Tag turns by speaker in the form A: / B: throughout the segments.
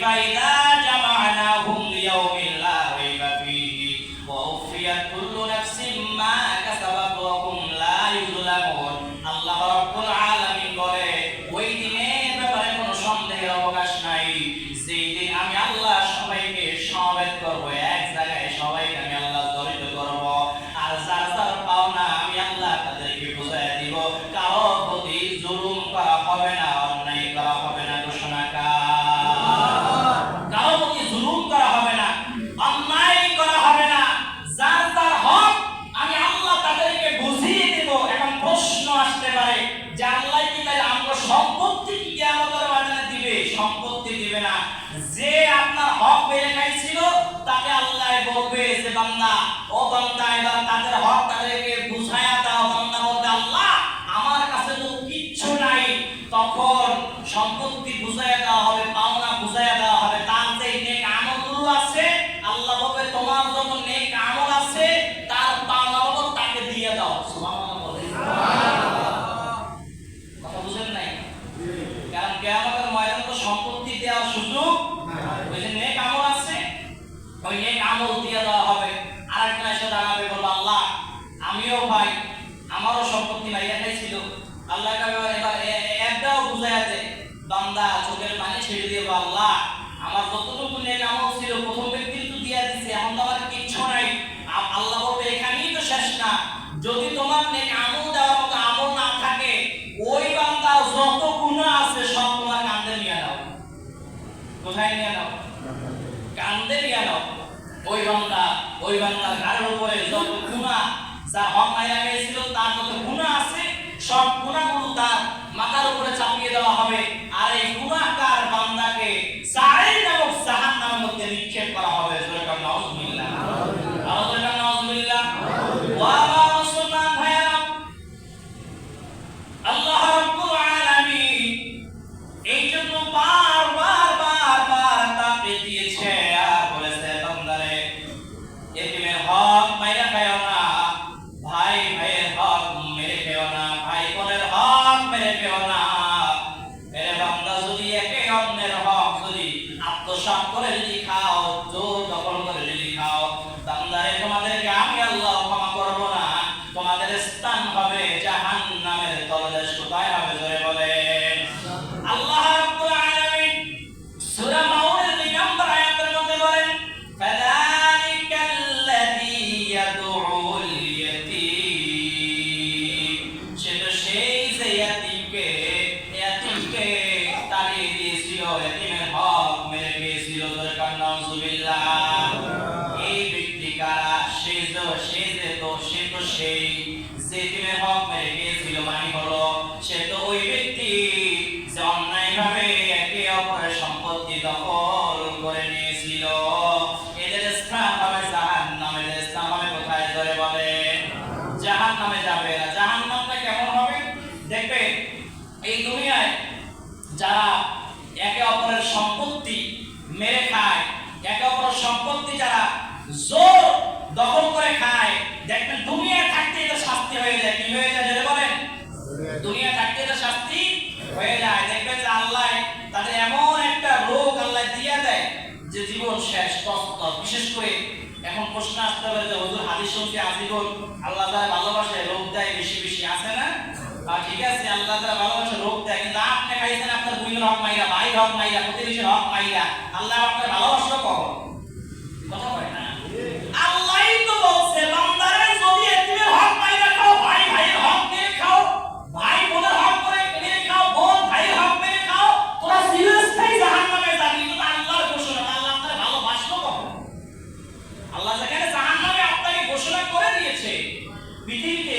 A: ফাইদা জামানাহুম লিয়াউমিন লা রাইবা ফীহি ওয়া উফিয়াত কুল্লু নাফসিন মা কাসাবাত ওয়া হুম লা ইউযলামুন। আল্লাহ রাব্বুল আলামিন বলে ওই দিনের ব্যাপারে কোনো সন্দেহের অবকাশ নাই, যেই দিন আমি আল্লাহ সবাইকে সমবেত করব, এক জায়গায় সবাইকে আমি আল্লাহ জড়িত করব, আর যার যার পাওনা আমি আল্লাহ তাদেরকে বুঝাইয়া দিব। কারো প্রতি জুলুম করা হবে না, অন্যায় করা হবে না। ঘোষণা কারো প্রতি জুলুম করা হবে না, অন্যায় করা হবে না। যার যার হক আমি আল্লাহ তাদেরকে বুঝিয়ে দেব। এখন প্রশ্ন আসতে পারে যে আল্লাহ কি তাই আমরা সম্পত্তি কি কিয়ামতের ময়দানে দিবে? সম্পত্তি দিবে না। যে আপনার হক মেরে খাইছিল তাকে আল্লাহ বলবে যে বান্দা, ও বান্দা, এবার তাদের হক তাদেরকে বুঝায়া দাও। বান্দা বলবে আল্লাহ আমার কাছে তো কিচ্ছু নাই। তখন সম্পত্তি বুঝায়া দেওয়া হবে, পাওনা বুঝায়া দেওয়া হবে। তার যে নেক আমলগুলো আছে আল্লাহ বলবে তোমার যত নেক আমল আছে তার পাওনা বাবদ তাকে দিয়ে দাও। সুবহানাল্লাহ বলে। কথা বুঝেন নাই? কারণ কিয়ামতের ময়দানে তো সম্পত্তি দেওয়ার সুযোগ ওই যে নেক আমল আছে ওই নেক আমল দিয়ে দেওয়া হবে। আরেকজন এসে দাঁড়াবে, বলবো আল্লাহ আমিও ভাই, আমারও সম্পত্তি মাইয়া খাইছিল। আল্লাহ এবার একটাও বুঝাইয়া দে। বান্দা চোখের পানি ছেড়ে দিয়ে আল্লাহ আমার যতটুকু নেক আমল ছিল প্রথম ব্যক্তি তো দিয়ে দিছে, এখন তো আমার কিচ্ছু নাই। আল্লাহ বলবে এখানেই তো শেষ না, যদি তোমার নেক আমল দেওয়ার মতো আমল না থাকে ওই বান্দার যত গুনাহ আছে সব তোমার কাঁধে নিয়ে নাও। কোথায় নিয়ে নাও? কাঁধে নিয়ে নাও। ওই বান্দার ঘাড়ের উপরে যত গুনাহ, যার হক মাইরা গিয়েছিল তার যত গুনাহ আছে সব গুনাহগুলো তার মাথার উপরে চাপিয়ে দেওয়া হবে। আর এই গুনাহগার বান্দাকে সাঈর নামক জাহান্নামের মধ্যে নিক্ষেপ করা হবে। নাউযুবিল্লাহ, নাউযুবিল্লাহ। ওয়া মুসলমান ভাইরা, আল্লাহ রাব্বুল আলামিন এই জন্য বারবার তাকে দিয়েছে আর বলেছে বান্দারে এতিমের হক মাইরা খায়ও না, ভাই ভাইয়ের হক মেরে খেও না, ভাই বোনের হক মেরে খেও না। এরে বান্দা, যদি একে অন্যের হক যদি আত্মসাৎ করে যদি খাও, জোর দখল করে যদি খাও, বান্দারে তোমাদেরকে আমি আল্লাহ ক্ষমা করব না। তোমাদের স্থান হবে জাহান্নামের তলদেশ। কোথায় হবে? জোরে বলেন। আল্লাহ রাব্বুল আলামিন সূরা মাউনের 2 নম্বর আয়াতের মধ্যে বলেন ফাযালিকাল্লাযী ইয়াদউল ইয়াতীম। সেটা সেই যে ইয়াতীমকে তাড়িয়ে দিয়েছিল, ইয়াতীমের হক মেরে খেয়েছিল। জোরে কান নাউযুবিল্লাহ। এই ব্যক্তি কারা? সে তো সেই যে ইয়াতীমের হক মেরে খেয়েছিল, মানে হলো সে তো ওই ব্যক্তি যে অন্যায়ভাবে একে অপরের সম্পত্তি দখল করে নিয়েছিল। এদের স্থান হবে জাহান্নামে। এদের স্থান হবে কোথায়? জোরে বলেন। জাহান্নামে যাবে। জাহান্নামটা কেমন হবে দেখবে? এই দুনিয়ায় যারা একে অপরের সম্পত্তি মেরে খায়, একে অপরের সম্পত্তি যারা জোর দখল করে খায়, দেখবেন দুনিয়ায় থাকতে এদের শাস্তি হয়ে যায়। কি হয়ে যায়? জোরে বলেন। দুনিয়া থাকতে এদের শাস্তি হয়ে যায়। দেখবেন যে আল্লাহ তাদের এমন একটা রোগ আল্লাহ দিয়ে দেয় যে জীবন শেষ তত্ত্ব। বিশেষ করে এখন প্রশ্ন আসতে পারে যে হুজুর হাদিস শুনতে আজীবন আল্লাহ তাআলা ভালোবাসে, রোগ দেয় বেশি বেশি, আছে না? আর ঠিক আছে, আল্লাহ তাআলা ভালোবাসে, রোগ দেয়, কিন্তু আপনি খাইছেন আপনার বুইয়ের হক মাইরা, ভাইয়ের হক মাইরা, প্রতিবেশীর হক মাইরা, আল্লাহ আপনার ভালোবাসলো কখন? কথা বলে না। আল্লাহই তো বলছে বান্দারে যদি এতিমের হক মাইরা খাও, ভাই ভাইয়ের হক মেরে খাও, ভাই বোনের হক মেরে খাও, বোন ভাইয়ের হক মেরে খাও, তোরা চিরস্থায়ী জাহান্নামে যাবি। কিন্তু আল্লাহর ঘোষণা, আল্লাহ আপনার ভালোবাসলো কখন? আল্লাহ যেখানে জাহান্নামে আপনাকে ঘোষণা করে দিয়েছে, পৃথিবীতে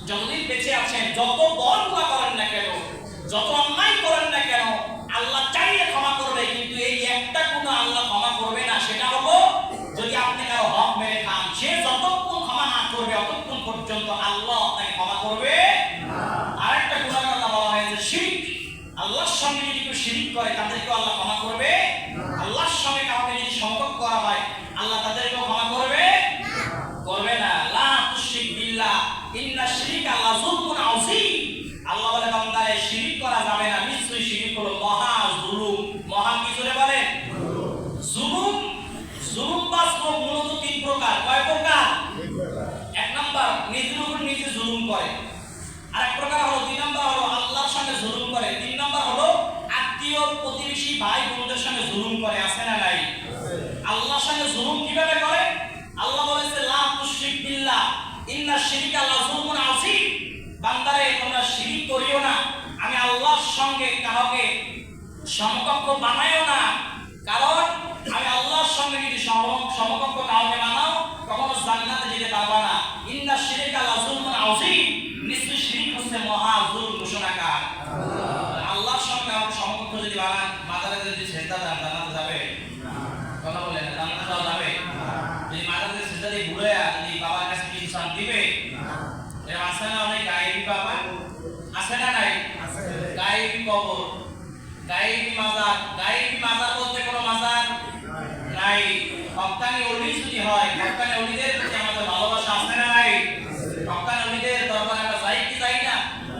A: যতদিন বেঁচে আছেন যত বড় গুনাহ করেন না কেন, যত অন্যায় করেন না কেন, আল্লাহ চাইলে ক্ষমা করবে। কিন্তু এই একটা গুনাহ আল্লাহ ক্ষমা করবে না, সেটা হলো যদি আপনি কারো হক মেরে খান। সে যতক্ষণ ক্ষমা না করবে ততক্ষণ পর্যন্ত আল্লাহ আপনাকে ক্ষমা করবে না। আরেকটা গুনাহ আল্লাহ বলা হয়েছে শিরক। আল্লাহর সঙ্গে যদি কেউ শিরক করে তাদেরকে আল্লাহ ক্ষমা করবে না। আল্লাহর সঙ্গে কাউকে যদি শরক করা হয় আল্লাহ তাদেরকেও ক্ষমা করবে না। লা তুশরিক বিল্লাহ ইন্না শিরকা লাযুলমুন আযীম। আল্লাহ বলে বান্দারে শিরক করা যাবে না, নিশ্চয়ই শিরক হলো মহা জুলুম। মহা কি জোরে বলেন? করে। আরেক প্রকার হলো 2 নম্বর হলো আল্লাহর সঙ্গে জুলুম করে। 3 নম্বর হলো আত্মীয় প্রতিবেশী ভাই বোনদের সঙ্গে জুলুম করে। আছে না নাই? আল্লাহর সঙ্গে জুলুম কিভাবে করে? আল্লাহ বলেছে লা তুশরিক বিল্লাহ ইন্নাশ শিরকা লাযুলমুন আযীম। বান্দারে তোমরা শিরক করিও না, আমি আল্লাহর সঙ্গে কাউকে সমকক্ষ বানাইও না। কারণ আমি আল্লাহর সঙ্গে যদি সমকক্ষ কাউকে বানাও কখনো জান্নাতে যেতে পারবা না। ইন্নাশ শিরকা লাযুলমুন আযীম, নিশ্চয় শিরক হচ্ছে মহা জুলম ঘোষণাকার। আল্লাহর সঙ্গে কাউকে সমকক্ষ যদি বানান, মাজারে যদি সেজদা দেন জান্নাতে যাবে? কথা বলেন, জান্নাতে যাওয়া যাবে? যদি মাজারে সেজদা দিয়ে ঘুরে যদি বাবার কাছে কিছু চান দিবে? এর আছে না অনেক গায়েবী বাবা? আছে না নাই? গায়েবী কবর, গায়েবী মাজার। গায়েবী মাজার বলতে কোনো মাজার নাই। হক্কানি ওলি যদি হয়, হক্কানি ওলিদের প্রতি আমাদের ভালোবাসা আছে না নাই? হক্কানি ওলিদের দরবারে আমরা যাই কি যাই না?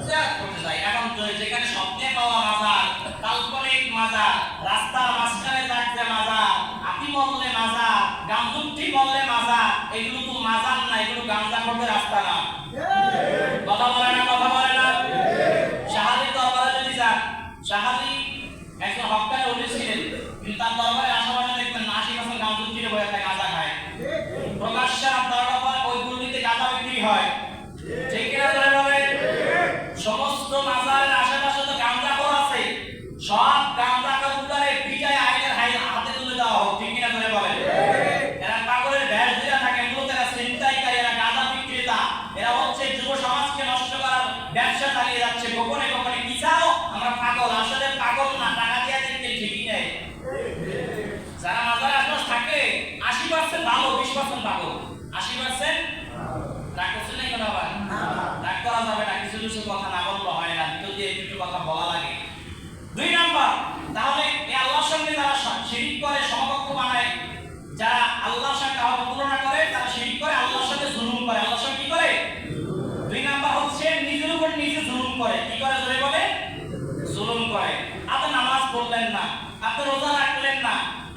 A: জিয়ারত করতে যাই। এখন যেখানে স্বপ্নে পাওয়া মাজার, কাল্পনিক মাজার, রাস্তার মাঝখানে থাকতে মাজার, আপনি বললে মাজার, গামদুটি বললে মাজার, এগুলো তো মাজার না, এগুলো গাঞ্জা করতে রাস্তা না। কথা বলে না? কথা বলে না? শাহালির দরবারে যদি যান, শাহালি একজন হক্কানি ওলি ছিলেন, কিন্তু তার দরবারে আশেপাশে দেখবেন 80% গামদুট ছিঁড়ে বয়ে থাকে, গাঁজা খায়। প্রকাশ্যে আপনার দরবারে ওই গুলিতে গাঁজা বিক্রি হয়। ঠিক কিনা ধরে বলেন? সমস্ত মাজারের আশেপাশে তো গাঁজাখোর আছে, সব গাঁজাখোর উদ্ধারে পিটায় আইনের হাতে তুলে দেওয়া হোক। ঠিক কিনা ধরে বলেন? এরা পাগলের ভেষ দিয়ে থাকে, মূলত এরা ছিনতাইকারী, এরা গাঁজা বিক্রেতা, এরা হচ্ছে যুব সমাজকে নষ্ট করার ব্যবসা চালিয়ে যাচ্ছে। গোপনে গোপনে কি চাও? আমরা পাগল, আসলে পাগল না, টাকা দিয়ে দেখতে ঠিকই নেই। যারা মাজারে আশপাশ থাকে 80% ভালো, 20% পাগল। 80% রাগ করছেন না কেন আবার? রাগ করা যাবে না, কিছু কিছু কথা না বললে হয় না, ভিতর দিয়ে একটু কথা বলা লাগে। 2 নাম্বার, তাহলে এই আল্লাহর সঙ্গে যারা শিরক করে, সমকক্ষ বানায়, যারা আল্লাহর সঙ্গে কাউকে তুলনা করে, তারা শিরক করে, আল্লাহর সঙ্গে জুলুম করে। আল্লাহর সঙ্গে কি করে? 2 নাম্বার হচ্ছে নিজের উপর নিজে জুলুম করে। কি করে ধরে বলে? জুলুম করে। আপনি নামাজ পড়লেন না, আপনি রোজা রাখলেন না,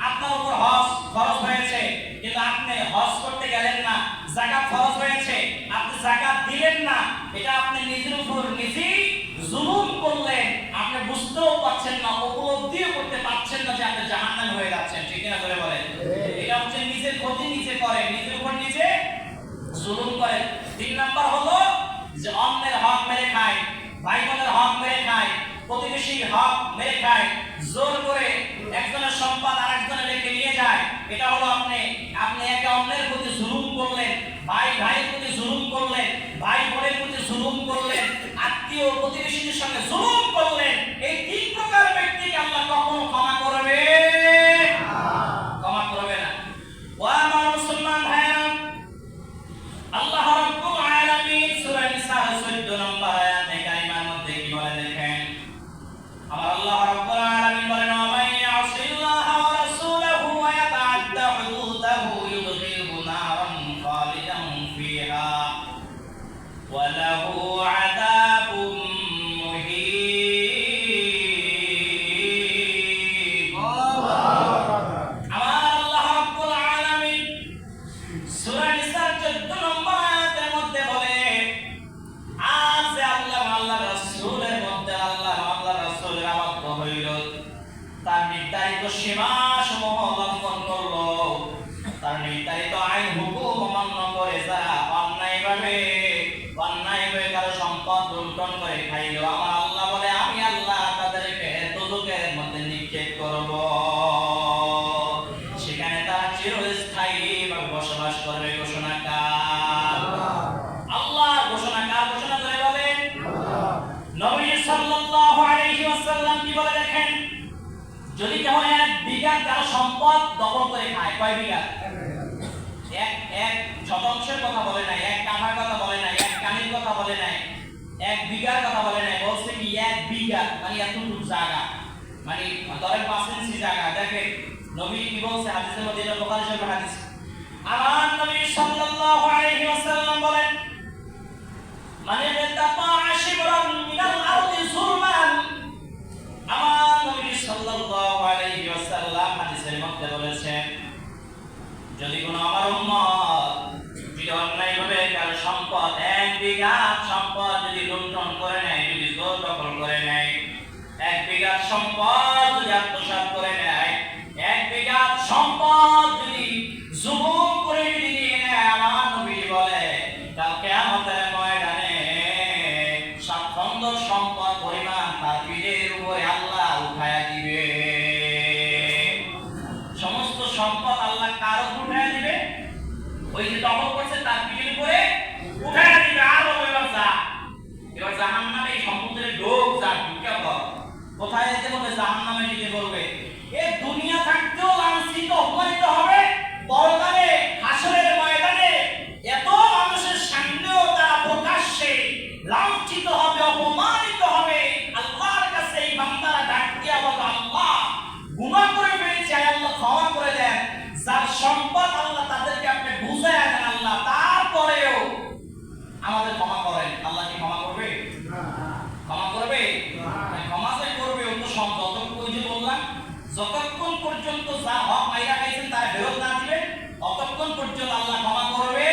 A: আপনার উপর হজ ফরজ হয়েছে কিন্তু আপনি হজ করতে গেলেন না। যাকাত ফরজ হয়েছে, আপনি যাকাত দিলেন না। এটা আপনি নিজের উপর নিজেই জুলুম করলেন। আপনি বুঝতেও পারছেন না, উপলব্ধিও করতে পারছেন না যে আপনি জাহান্নামী হয়ে যাচ্ছেন। ঠিক না ধরে বলেন? এটা হচ্ছে নিজের ক্ষতি নিজে করে, নিজের উপর নিজে জুলুম করে। 3 নাম্বার হলো যে অন্যের হক মেরে খায়, ভাই বোনের হক মেরে খায়, প্রতিবেশীর হক মেরে খায়, জোর করে একজনের সম্পদ আরেকজনের রেখে নিয়ে যায়। এটা হলো আপনি একে অন্যের প্রতি জুলুম করলেন, ভাই ভাইয়ের প্রতি জুলুম করলেন, ভাই বোনের প্রতি জুলুম করলেন, আত্মীয় প্রতিবেশীদের সঙ্গে জুলুম করলেন। এই 3 প্রকার ব্যক্তিকে আল্লাহ কখনো ক্ষমা করবে ক্ষমা করবে না। ও আমার মুসলমান ভাইরা, আল্লাহ রাব্বুল আলামিন সূরা নিসা 14 নম্বর আয়াতে কারিমার মধ্যে কি বলে দেখেন। আমার আল্লাহ রাব্বুল আলামিন বলেন, ওয়া ইয়াসিল্লাহু ওয়া রাসূলুহু ওয়া ইয়াতাআদ্দা হুদুদাহু ইউদখিলহু নারান খালিদান ফিহা ওয়া লাহু আযাবুম মুহিন। আমার আল্লাহ রাব্বুল আলামিন সূরা নিসা 14 নম্বর আয়াতের মধ্যে বলে, আজ যে আল্লাহ রাসূলের মধ্যে আল্লাহ রাসূলের আবদ্ধ হইল, তার নির্ধারিত সীমা সমূহ লঙ্ঘন করলো, তার নির্ধারিত আইন হুকুম অমান্য করে যারা অন্যায়ভাবে কারো সম্পদ লুণ্ঠন করে খাইল, আমার আল্লাহ বলে আমি আল্লাহ তাদেরকে দোজখের মধ্যে নিক্ষেপ করব। সেখানে তারা চিরস্থায়ীভাবে বসবাস করবে। ঘোষণা কার? আল্লাহ। ঘোষণা কার? ঘোষণা করে বলেন নবী সাল্লাল্লাহু আলাইহি ওয়াসাল্লাম কি বলে দেখেন, যদি কেউ 1 বিঘা কারো সম্পদ দখল করে খায়, কয় বিঘা? এক শতাংশের কথা বলে নাই, 1 কাঠার কথা বলে নাই, 1 কানির কথা বলে নাই, 1 বিঘার কথা বলে নাই, বলছে কি 1 বিঘা মানে এতটুকু জায়গা, মানে ধরেন 5 ইঞ্চি জায়গা। দেখেন নবী কি বলছে হাদিসের মধ্যে, এটা বুখারী শরীফের হাদিস। আমার নবী সাল্লাল্লাহু আলাইহি ওয়াসাল্লাম বলেন, মানে তাতা শিবরান মিনাল আরদি যুলমান। আমার নবী সাল্লাল্লাহু আলাইহি ওয়াসাল্লাম হাদিসের মধ্যে বলেছেন, যদি কোনো আমার উম্মত যদি অন্যায়ভাবে কারো সম্পদ 1 বিঘা সম্পদ যদি লুণ্ঠন করে নেয়, যদি জোর দখল করে নেয়, 1 বিঘা সম্পদ যদি আত্মসাৎ করে নেয়, 1 বিঘা সম্পদ যদি জুলুম করে যদি নিয়ে নেয়, আমার নবী বলে কাল কিয়ামতের ময়দানে 7 খণ্ড সম্পদ পরিমাণ তার পিঠের উপরে আল্লাহ উঠায়া দিবে। সমস্ত সম্পদ আল্লাহ কার উপর উঠায়া দিবে? ওই যে দখল করছে তার পিঠের উপরে উঠায়া দিবে। আর বলবে এবার জাহান্নামে এই সম্পদের ঢোক যা ঢুকে পড়। কোথায় যেতে বলবে? জাহান্নামে যেতে বলবে। এই দুনিয়া থাকতেও লাঞ্ছিত অপমানিত হবে, পরকালে হাসরের ময়দানে এত মানুষের সামনেও তারা প্রকাশ্যে লাঞ্ছিত হবে, অপমানিত হবে। আল্লাহর কাছে এই বান্দারা ডাক দিয়া বলবে, আল্লাহ গুনাহ করে ফেলেছি, আল্লাহ ক্ষমা করে দেন। যার সম্পদ আল্লাহ তাদেরকে আপনি বুঝায়া দেন আল্লাহ, তারপরেও আমাদের ক্ষমা করেন। আল্লাহ কি ক্ষমা করবে? ক্ষমা করবে? ক্ষমা যে করবে ও তো যতক্ষণ যে বললাম, যতক্ষণ পর্যন্ত যা হক মাইরা খাইছেন তার ফেরত না দিবেন, ততক্ষণ পর্যন্ত আল্লাহ ক্ষমা করবে।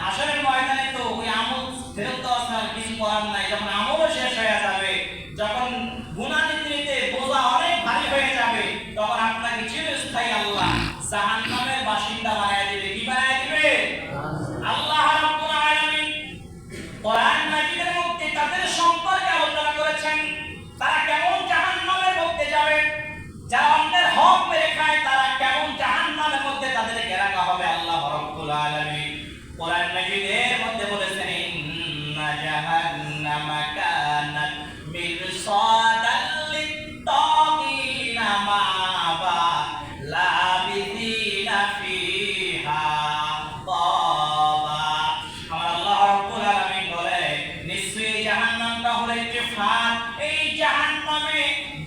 A: হাসরের ময়দানে তো ওই আমল ফেরত দেওয়া ছাড়া কিছু করার নাই। যখন আমলও শেষ হয়ে যাবে, যখন গুনাহ নিতে নিতে বোঝা অনেক ভারী হয়ে যাবে, তখন আপনাকে চিরস্থায়ী আল্লাহ জাহান্নামের বাসিন্দা বানায় দিবে। কি বানায় দিবে? আল্লাহ রাব্বুল আলামিন কোরআন মাজিদের মধ্যে তাদের সম্পর্কে আলোচনা করেছেন, তারা কেমন জাহান্নামের মধ্যে যাবে, যারা অন্যের হক মেরে খায় তারা কেমন জাহান্নামের মধ্যে তাদেরকে রাখা হবে। আল্লাহ রাব্বুল আলামিন কোরআন মাজিদের মধ্যে বলেছেন, ইন্না জাহান্নামা কানাত মিরসাদাল লিত-তাগিনা মা'বা লাবিসিনা ফিহা তাবা। আমার আল্লাহ রাব্বুল আলামিন বলে, নিশ্চয়ই জাহান্নামটা হলো একটি ফাঁদ। এই জাহান্নামে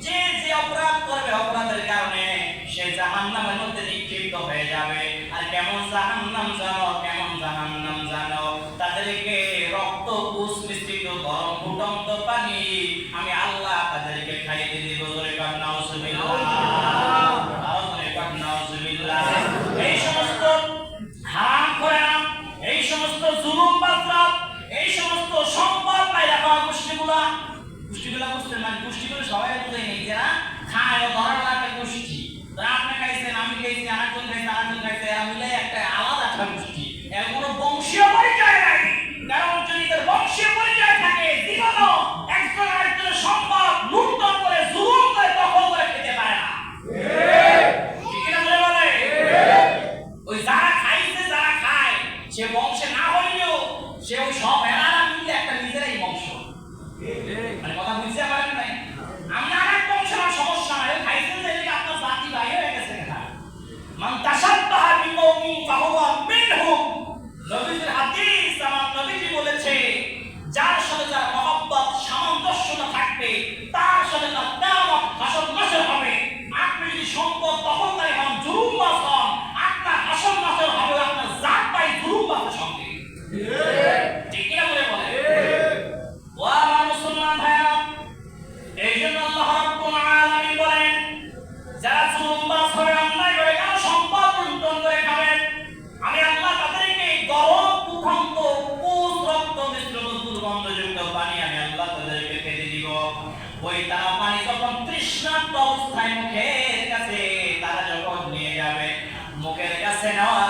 A: যে যে অপরাধ করবে, অপরাধের কারণে সে জাহান্নামের মধ্যে নিক্ষিপ্ত হয়ে যাবে। আর কেমন জাহান্নাম জানো? কেমন জাহান্নাম জানো? তাদেরকে রক্ত পুষ মিশ্রিত গরম ফুটন্ত পানি আমি আল্লাহ তাদেরকে খাইয়ে দিব। জোরে কান নাউজুবিল্লাহ, জোরে কান নাউজুবিল্লাহ। এই সমস্ত হারাম করাম, এই সমস্ত জুলুম বাজরাত, এই সমস্ত সম্পদ পাইরা পাওয়া গোষ্ঠীগুলা বুঝছেন না? গোষ্ঠীগুলো সবাই বুঝে নেই, যারা খায় ও ধরা একটা গোষ্ঠী। আপনি খাইছেন, আমি খাইছি, আরেকজন খাইছে, আরেকজন খাইছে, এরা মিলে একটা আলাদা একটা গোষ্ঠী। এর কোনো বংশীয় পরিচয় নাই। কারণ যদি এদের বংশীয় পরিচয় থাকে, জীবনও একজন আরেকজনের সম্পদ লুণ্ঠন করে, জুলুম করে, দখল করে খেতে পারে না। ঠিক কিনা বলে? ওই যারা খাইছে, যারা খায়, সে বংশে না হইলেও সে ওই সব এলারা মিলে একটা নিজেরাই বংশ। মানে কথা বুঝতে পারেন নাই? আমি আরেক বংশ, আমার সমস্যা নাই। খাইছেন যে আপনার জাতি বাইরে হয়ে গেছে না। মান তাশাব্বাহা বিকওমিন ফাহুয়া মিনহুম। নবীজির হাদিস, আমার নবীজি বলেছে, যার সাথে যার মহব্বত সামঞ্জস্যতা থাকবে, তার সাথে তার কিয়ামত হাসর নাসর হবে। আপনি যদি সম্পদ দখলকারী হন, জুলুমবাজ হন, আপনার হাসর নাসর হবে আপনার জাত পাই জুলুমবাজের সঙ্গে। ঠিক কিনা বলে? ও আমার মুসলমান ভাইরা, এই জন্য আল্লাহ রাব্বুল আলামিন বলেন, যারা জুলুমবাজ হবে, অন্যায় করে কেন সম্পদ লুণ্ঠন করে খাবেন, আমি আল্লাহ তাদেরকে গরম ফুটন্ত পুষ রক্ত মিশ্রিত দুর্গন্ধযুক্ত পানি আমি আল্লাহ তাদেরকে খেতে দিব। ওই তারা পানি যখন তৃষ্ণার্ত অবস্থায় মুখের কাছে তারা যখন নিয়ে যাবে, মুখের কাছে নেওয়ার